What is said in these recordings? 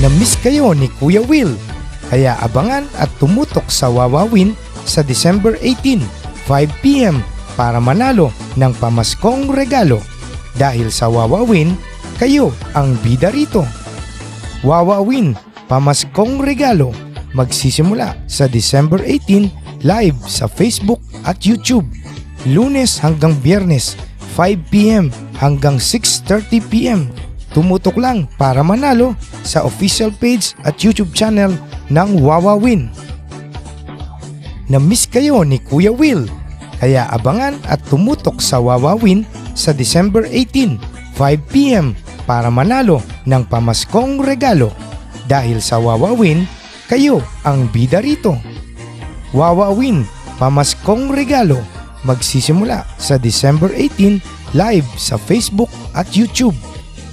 Na-miss kayo ni Kuya Will, kaya abangan at tumutok sa Wawawin sa December 18, 5 p.m. para manalo ng pamaskong regalo. Dahil sa Wawawin, kayo ang bida rito. Wawawin, pamaskong regalo, magsisimula sa December 18 live sa Facebook at YouTube. Lunes hanggang Biyernes, 5 p.m. hanggang 6:30 p.m. Tumutok lang para manalo sa official page at YouTube channel ng Wawawin. Na-miss kayo ni Kuya Will, kaya abangan at tumutok sa Wawawin sa December 18, 5 p.m. para manalo ng pamaskong regalo. Dahil sa Wawawin, kayo ang bida rito. Wawawin, pamaskong regalo, magsisimula sa December 18 live sa Facebook at YouTube.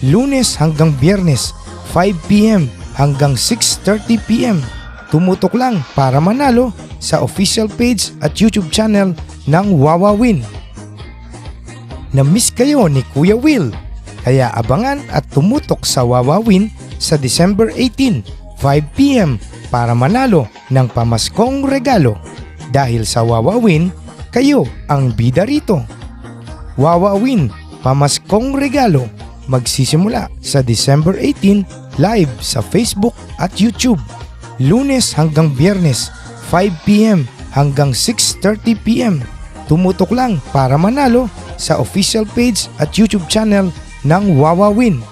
Lunes hanggang Biyernes, 5 p.m. hanggang 6:30 p.m. Tumutok lang para manalo sa official page at YouTube channel ng Wawawin. Na-miss kayo ni Kuya Will, kaya abangan at tumutok sa Wawawin sa December 18, 5 p.m. para manalo ng pamaskong regalo. Dahil sa Wawawin, kayo ang bida rito. Wawawin, pamaskong regalo, magsisimula sa December 18 live sa Facebook at YouTube. Lunes hanggang Biyernes, 5 p.m. hanggang 6:30 p.m. Tumutok lang para manalo sa official page at YouTube channel ng Wawawin.